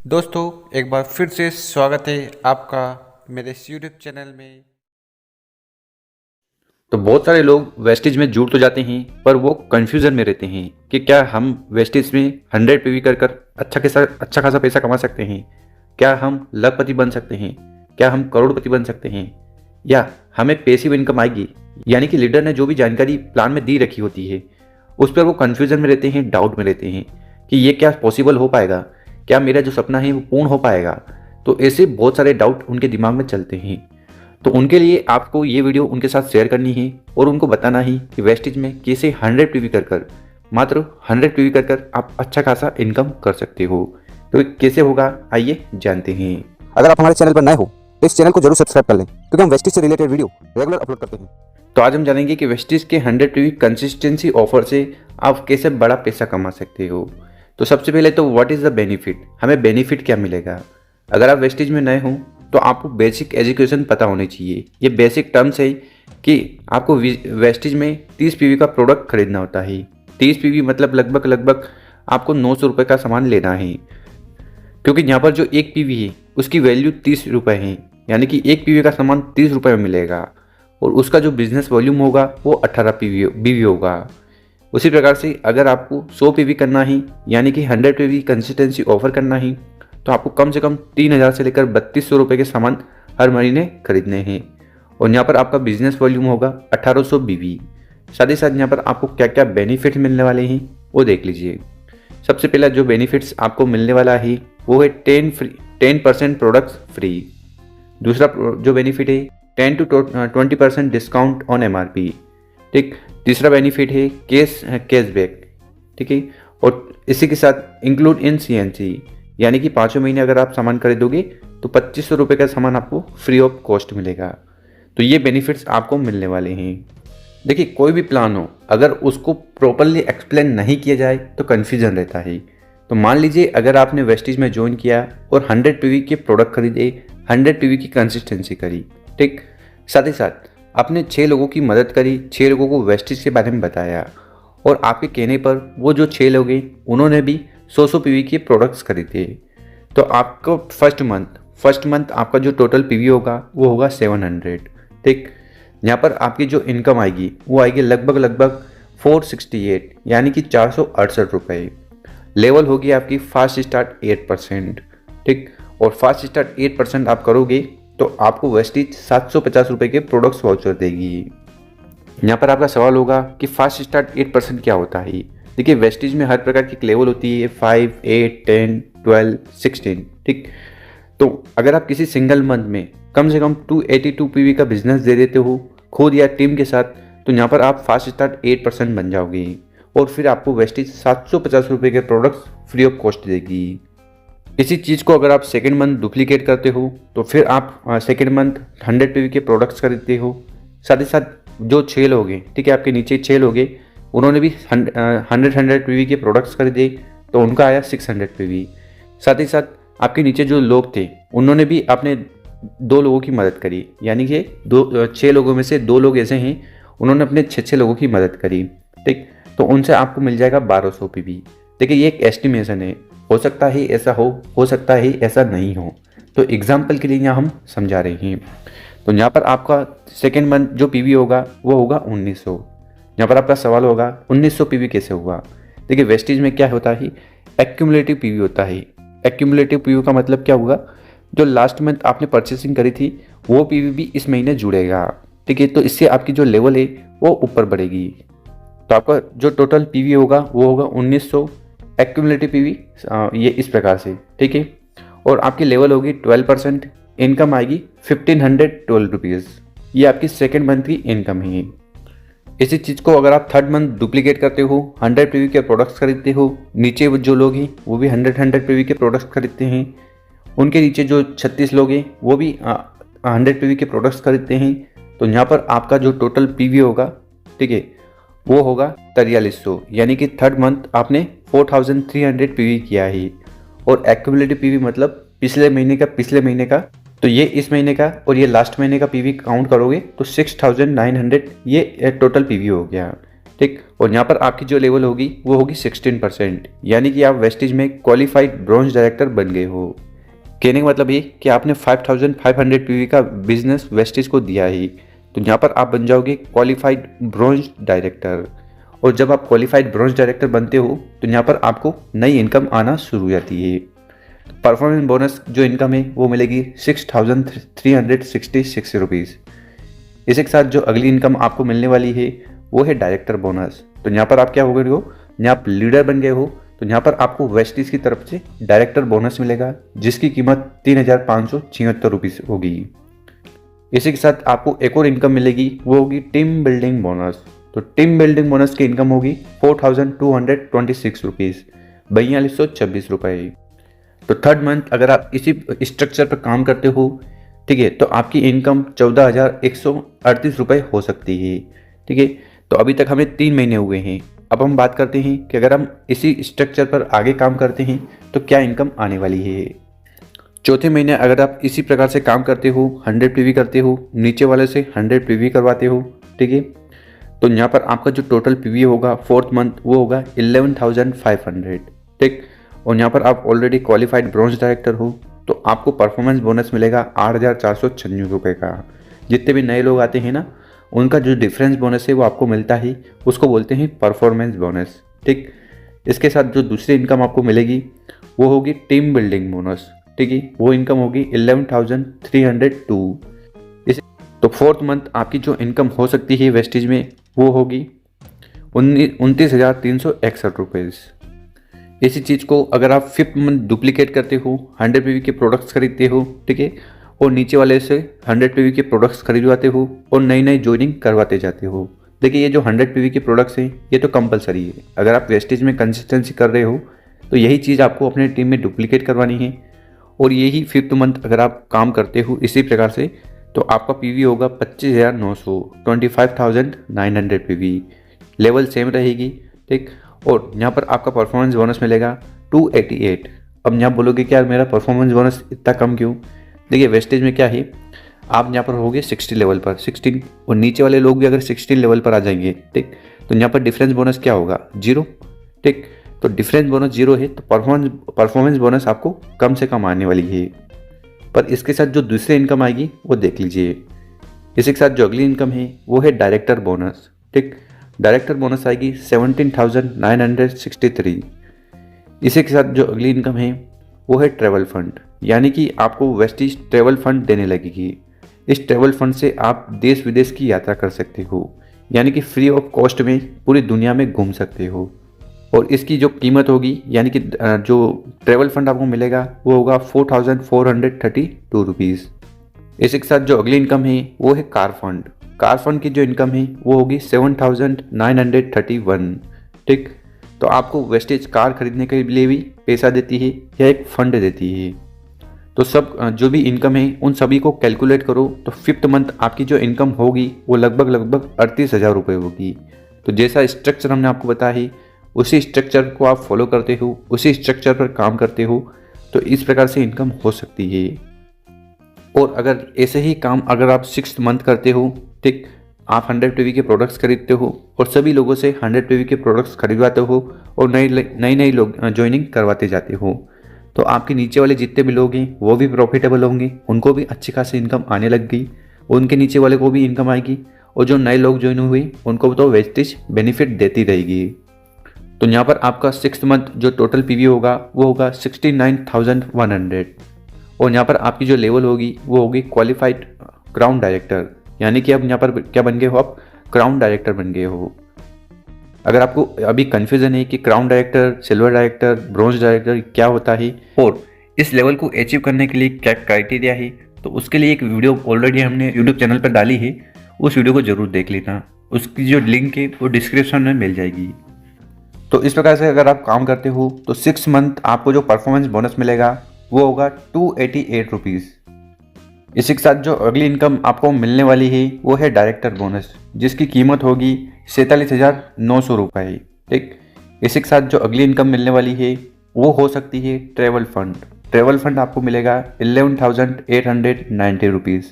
दोस्तों एक बार फिर से स्वागत है आपका मेरे इस यूट्यूब चैनल में। तो बहुत सारे लोग वेस्टेज में जुड़ तो जाते हैं पर वो कंफ्यूजन में रहते हैं कि क्या हम वेस्टेज में 100 पीवी कर कर अच्छा खासा पैसा कमा सकते हैं। क्या हम लखपति बन सकते हैं। क्या हम करोड़पति बन सकते हैं या हमें पैसिव इनकम आएगी। यानी कि लीडर ने जो भी जानकारी प्लान में दी रखी होती है उस पर वो कंफ्यूजन में रहते हैं, डाउट में रहते हैं कि ये क्या पॉसिबल हो पाएगा, क्या मेरा जो सपना है वो पूर्ण हो पाएगा। तो ऐसे बहुत सारे डाउट उनके दिमाग में चलते हैं। तो उनके लिए आपको ये वीडियो उनके साथ शेयर करनी है और उनको बताना है कि वेस्टेज में कैसे 100 पीवी कर मात्र 100 पीवी कर आप अच्छा खासा इनकम कर सकते हो। तो कैसे होगा आइए जानते हैं। अगर आप हमारे चैनल पर नए हो तो इस चैनल को जरूर सब्सक्राइब कर लें क्योंकि हम वेस्टेज से रिलेटेड वीडियो रेगुलर अपलोड करते हैं। तो आज हम जानेंगे कि वेस्टेज के 100 पीवी कंसिस्टेंसी ऑफर से आप कैसे बड़ा पैसा कमा सकते हो। तो सबसे पहले तो व्हाट इज़ द बेनिफिट, हमें बेनिफिट क्या मिलेगा। अगर आप वेस्टेज में नए हो तो आपको बेसिक एजुकेशन पता होनी चाहिए। ये बेसिक टर्म्स है कि आपको वेस्टेज में 30 पीवी का प्रोडक्ट खरीदना होता है। 30 पीवी मतलब लगभग आपको 900 रुपये का सामान लेना है, क्योंकि यहाँ पर जो एक पीवी है उसकी वैल्यू 30 रुपये है। यानी कि एक पीवी का सामान 30 रुपये में मिलेगा और उसका जो बिजनेस वॉल्यूम होगा वो 18 पीवी होगा। उसी प्रकार से अगर आपको 100 पीवी करना है यानी कि 100 पीवी कंसिस्टेंसी ऑफर करना है तो आपको कम से कम 3000 से लेकर 3200 रुपये के सामान हर महीने खरीदने हैं और यहाँ पर आपका बिजनेस वॉल्यूम होगा 1800 बीवी। साथ ही साथ यहाँ पर आपको क्या क्या बेनिफिट मिलने वाले हैं वो देख लीजिए। सबसे पहला जो बेनिफिट्स आपको मिलने वाला है वो है 10% प्रोडक्ट्स फ्री। दूसरा जो बेनिफिट है 10 to 20% डिस्काउंट ऑन MRP। ठीक। तीसरा बेनिफिट है कैशबैक। ठीक है। और इसी के साथ इंक्लूड इन CNC, यानी कि 5 महीने अगर आप सामान खरीदोगे तो 2500 रुपये का सामान आपको फ्री ऑफ कॉस्ट मिलेगा। तो ये बेनिफिट्स आपको मिलने वाले हैं। देखिए कोई भी प्लान हो अगर उसको प्रॉपरली एक्सप्लेन नहीं किया जाए तो कन्फ्यूजन रहता है। तो मान लीजिए अगर आपने वेस्टेज में ज्वाइन किया और 100 पीवी के प्रोडक्ट खरीदे, 100 पीवी की कंसिस्टेंसी करी, ठीक, साथ ही साथ आपने 6 लोगों की मदद करी, 6 लोगों को वेस्टेज के बारे में बताया और आपके कहने पर वो जो 6 लोग हैं उन्होंने भी 100 पीवी के प्रोडक्ट्स खरीदे। तो आपको फर्स्ट मंथ आपका जो टोटल पीवी होगा वो होगा 700। ठीक। यहाँ पर आपकी जो इनकम आएगी वो आएगी लगभग 468 यानी कि 468 रुपये। लेवल होगी आपकी फास्ट स्टार्ट 8%। ठीक। और फास्ट स्टार्ट 8% आप करोगे तो आपको वेस्टेज 750 रुपये के प्रोडक्ट्स वाउचर देगी। यहाँ पर आपका सवाल होगा कि फास्ट स्टार्ट 8% क्या होता है। देखिए वेस्टेज में हर प्रकार की लेवल होती है 5, 8, 10, 12, 16। ठीक। तो अगर आप किसी सिंगल मंथ में कम से कम 282 पीवी का बिजनेस दे देते हो खुद या टीम के साथ तो यहाँ पर आप फास्ट स्टार्ट 8% बन जाओगे और फिर आपको वेस्टेज 750 रुपये के प्रोडक्ट्स फ्री ऑफ कॉस्ट देगी। इसी चीज़ को अगर आप सेकेंड मंथ डुप्लीकेट करते हो तो फिर आप सेकेंड मंथ 100 पीवी के प्रोडक्ट्स खरीदते हो। साथ ही साथ जो 6 लोग हैं, ठीक है, आपके नीचे 6 लोग हैं, उन्होंने भी 100 पीवी के प्रोडक्ट्स खरीदे तो उनका आया 600 पीवी। साथ ही साथ आपके नीचे जो लोग थे उन्होंने भी अपने 2 लोगों की मदद करी, यानी कि 6 लोगों में से 2 लोग ऐसे हैं उन्होंने अपने 6 लोगों की मदद करी। ठीक। तो उनसे आपको मिल जाएगा 1200 पीवी। देखिए ये एक एस्टिमेशन है, हो सकता है ऐसा हो सकता है ऐसा नहीं हो। तो एग्जाम्पल के लिए यहाँ हम समझा रहे हैं। तो यहाँ पर आपका सेकेंड मंथ जो पीवी होगा वो होगा 1900। यहाँ पर आपका सवाल होगा 1900 पीवी कैसे हुआ। देखिए वेस्टेज में क्या होता है, एक्यूमुलेटिव पीवी होता है। एक्यूमुलेटिव पीवी का मतलब क्या होगा, जो लास्ट मंथ आपने परचेसिंग करी थी वो पीवी भी इस महीने जुड़ेगा। ठीक है। तो इससे आपकी जो लेवल है वो ऊपर बढ़ेगी। तो आपका जो टोटल पीवी होगा वो होगा 1900 एक्यूमुलेटिव पीवी, ये इस प्रकार से। ठीक है। और आपकी लेवल होगी 12%, इनकम आएगी 1512 रुपीज़। ये आपकी सेकेंड मंथ की इनकम है। इसी चीज़ को अगर आप थर्ड मंथ डुप्लीकेट करते हो, 100 पीवी के प्रोडक्ट्स खरीदते हो, नीचे जो लोग हैं वो भी 100 पीवी के प्रोडक्ट्स खरीदते हैं, उनके नीचे जो 36 लोग हैं वो भी 100 पीवी के प्रोडक्ट्स खरीदते हैं, तो यहाँ पर आपका जो टोटल पीवी होगा, ठीक है, वो होगा 4300। यानी कि थर्ड मंथ आपने 4300 पीवी किया है। और एक्यूमुलेटिव पीवी मतलब पिछले महीने का, तो ये इस महीने का और ये लास्ट महीने का पीवी काउंट करोगे तो 6900 ये टोटल पीवी हो गया। ठीक। और यहाँ पर आपकी जो लेवल होगी वो होगी 16%, यानी कि आप वेस्टिज में क्वालिफाइड ब्रॉन्ज डायरेक्टर बन गए हो। कहने का मतलब ये कि आपने 5500 पीवी का बिजनेस वेस्टिज को दिया ही, तो यहाँ पर आप बन जाओगे क्वालिफाइड ब्रॉन्ज डायरेक्टर। और जब आप क्वालिफाइड ब्रॉन्ज डायरेक्टर बनते हो तो यहाँ पर आपको नई इनकम आना शुरू हो जाती है। परफॉर्मेंस बोनस जो इनकम है वो मिलेगी 6366 रुपीज़। इसके साथ जो अगली इनकम आपको मिलने वाली है वो है डायरेक्टर बोनस। तो यहाँ पर आप क्या हो गए हो, यहाँ आप लीडर बन गए हो, तो यहाँ पर आपको वेस्टिज की तरफ से डायरेक्टर बोनस मिलेगा जिसकी कीमत 3576 रुपीज़ होगी। इसी के साथ आपको एक और इनकम मिलेगी, वो होगी टीम बिल्डिंग बोनस। तो टीम बिल्डिंग बोनस की इनकम होगी 4226 रुपीज़, 4226 रुपये। तो थर्ड मंथ अगर आप इसी स्ट्रक्चर पर काम करते हो, ठीक है, तो आपकी इनकम 14,138 रुपये हो सकती है। ठीक है, तो अभी तक हमें 3 महीने हुए हैं। अब हम बात करते हैं कि अगर हम इसी स्ट्रक्चर पर आगे काम करते हैं तो क्या इनकम आने वाली है। चौथे महीने अगर आप इसी प्रकार से काम करते हो, 100 पीवी करते हो, नीचे वाले से 100 पीवी करवाते हो, ठीक है, तो यहाँ पर आपका जो टोटल पीवी होगा फोर्थ मंथ वो होगा 11,500। ठीक, और यहाँ पर आप ऑलरेडी क्वालिफाइड ब्रॉन्ज डायरेक्टर हो तो आपको परफॉर्मेंस बोनस मिलेगा 8,496 रुपये का। जितने भी नए लोग आते हैं ना, उनका जो डिफरेंस बोनस है वो आपको मिलता है, उसको बोलते हैं परफॉर्मेंस बोनस। ठीक, इसके साथ जो दूसरी इनकम आपको मिलेगी वो होगी टीम बिल्डिंग बोनस। ठीक है, वो इनकम होगी 11,302। इस तो फोर्थ मंथ आपकी जो इनकम हो सकती है वेस्टिज में वो होगी 29,361 रुपये। इसी चीज़ को अगर आप फिफ्थ मंथ डुप्लीकेट करते हो, 100 पीवी के प्रोडक्ट्स खरीदते हो, ठीक है, और नीचे वाले से 100 पीवी के प्रोडक्ट्स खरीदवाते हो और नई नई ज्वाइनिंग करवाते जाते हो। देखिए, ये जो 100 पीवी के प्रोडक्ट्स हैं ये तो कंपलसरी है। अगर आप वेस्टेज में कंसिस्टेंसी कर रहे हो तो यही चीज़ आपको अपने टीम में डुप्लीकेट करवानी है। और यही फिफ्थ मंथ अगर आप काम करते हो इसी प्रकार से तो आपका पीवी होगा 25,900, 25,900 पीवी। लेवल सेम रहेगी। ठीक, और यहाँ पर आपका परफॉर्मेंस बोनस मिलेगा 288। अब यहाँ बोलोगे कि यार मेरा परफॉर्मेंस बोनस इतना कम क्यों। देखिए, वेस्टेज में क्या है, आप यहाँ पर होगे 60 लेवल पर 16, और नीचे वाले लोग भी अगर 16 लेवल पर आ जाएंगे, ठीक, तो यहाँ पर डिफरेंस बोनस क्या होगा, 0। ठीक, तो डिफरेंस बोनस 0 है तो परफॉर्मेंस बोनस आपको कम से कम आने वाली है। पर इसके साथ जो दूसरी इनकम आएगी वो देख लीजिए। इसी के साथ जो अगली इनकम है वो है डायरेक्टर बोनस। ठीक, डायरेक्टर बोनस आएगी 17,963। इसी के साथ जो अगली इनकम है वो है ट्रैवल फंड, यानी कि आपको वेस्टिज ट्रैवल फंड देने लगेगी। इस ट्रैवल फंड से आप देश विदेश की यात्रा कर सकते हो, यानी कि फ्री ऑफ कॉस्ट में पूरी दुनिया में घूम सकते हो। और इसकी जो कीमत होगी, यानी कि जो ट्रैवल फंड आपको मिलेगा वो होगा 4,432 रुपीज़। इसी के साथ जो अगली इनकम है वो है कार फंड। कार फंड की जो इनकम है वो होगी 7,931। ठीक, तो आपको वेस्टेज कार खरीदने के लिए भी पैसा देती है या एक फंड देती है। तो सब जो भी इनकम है उन सभी को कैलकुलेट करो तो फिफ्थ मंथ आपकी जो इनकम होगी वो लगभग 38,000 रुपये होगी। तो जैसा स्ट्रक्चर हमने आपको बताया है उसी स्ट्रक्चर को आप फॉलो करते हो, उसी स्ट्रक्चर पर काम करते हो तो इस प्रकार से इनकम हो सकती है। और अगर ऐसे ही काम अगर आप 6th मंथ करते हो, ठीक, आप 100 पीवी के प्रोडक्ट्स खरीदते हो और सभी लोगों से 100 पीवी के प्रोडक्ट्स खरीदवाते हो और नई लोग ज्वाइनिंग करवाते जाते हो, तो आपके नीचे वाले जितने भी लोग हैं वो भी प्रॉफिटेबल होंगे, उनको भी अच्छी खासी इनकम आने लग गई, उनके नीचे वाले को भी इनकम आएगी और जो नए लोग ज्वाइन हुए उनको तो वेस्टेज बेनिफिट देती रहेगी। तो यहाँ पर आपका 6th मंथ जो टोटल पीवी होगा वो होगा 69,100 और यहाँ पर आपकी जो लेवल होगी वो होगी क्वालिफाइड क्राउन डायरेक्टर, यानी कि अब यहाँ पर क्या बन गए हो, आप क्राउन डायरेक्टर बन गए हो। अगर आपको अभी कन्फ्यूजन है कि crown director, silver director, bronze director क्या होता है और इस लेवल को अचीव करने के लिए क्या क्राइटेरिया है, तो उसके लिए एक वीडियो ऑलरेडी हमने यूट्यूब चैनल पर डाली है, उस वीडियो को जरूर देख लेना। उसकी जो लिंक है वो डिस्क्रिप्शन में मिल जाएगी। तो इस प्रकार से अगर आप काम करते हो तो 6 मंथ आपको जो परफॉर्मेंस बोनस मिलेगा वो होगा 288 रुपीज़। इसी के साथ जो अगली इनकम आपको मिलने वाली है वो है डायरेक्टर बोनस, जिसकी कीमत होगी 47,900 रुपये। ठीक, इसी के साथ जो अगली इनकम मिलने वाली है वो हो सकती है ट्रैवल फंड। ट्रैवल फंड आपको मिलेगा 11,890 रुपीज़।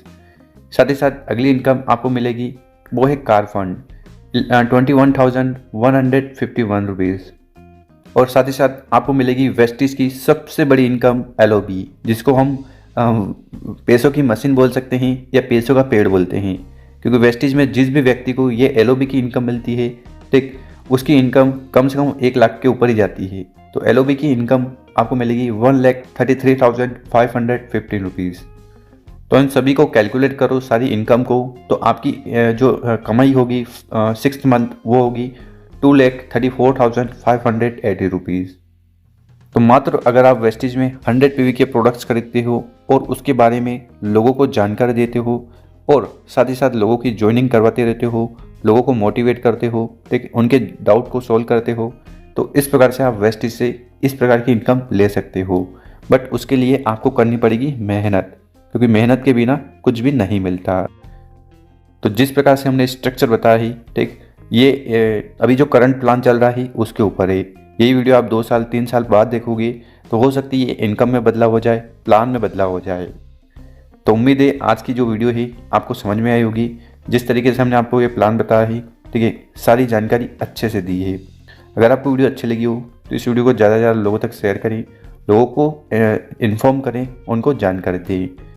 साथ ही साथ अगली इनकम आपको मिलेगी वो है कार फंड, 21,151 रुपीज़। और साथ ही साथ आपको मिलेगी वेस्टिज की सबसे बड़ी इनकम LOB, जिसको हम पैसों की मशीन बोल सकते हैं या पैसों का पेड़ बोलते हैं, क्योंकि वेस्टिज में जिस भी व्यक्ति को ये LOB की इनकम मिलती है, ठीक, उसकी इनकम कम से कम 1 लाख के ऊपर ही जाती है। तो LOB की इनकम आपको मिलेगी 1,33,515 रुपीज़। तो इन सभी को कैलकुलेट करो सारी इनकम को, तो आपकी जो कमाई होगी 6th मंथ वो होगी 2,34,580 रुपीज़। तो मात्र अगर आप वेस्टिज में 100 PV के प्रोडक्ट्स खरीदते हो और उसके बारे में लोगों को जानकारी देते हो और साथ ही साथ लोगों की ज्वाइनिंग करवाते रहते हो, लोगों को मोटिवेट करते हो, ठीक, उनके डाउट को सॉल्व करते हो, तो इस प्रकार से आप वेस्टिज से इस प्रकार की इनकम ले सकते हो। बट उसके लिए आपको करनी पड़ेगी मेहनत, क्योंकि मेहनत के बिना कुछ भी नहीं मिलता। तो जिस प्रकार से हमने स्ट्रक्चर बताया ही, ठीक, ये अभी जो करंट प्लान चल रहा है उसके ऊपर है। यही वीडियो आप 2 साल 3 साल बाद देखोगे तो हो सकती है ये इनकम में बदलाव हो जाए, प्लान में बदलाव हो जाए। तो उम्मीद है आज की जो वीडियो है आपको समझ में आई होगी। जिस तरीके से हमने आपको ये प्लान बताया है, ठीक है, सारी जानकारी अच्छे से दी है। अगर आपको वीडियो अच्छी लगी हो तो इस वीडियो को ज़्यादा से ज़्यादा लोगों तक शेयर करें, लोगों को इन्फॉर्म करें, उनको जानकारी दें।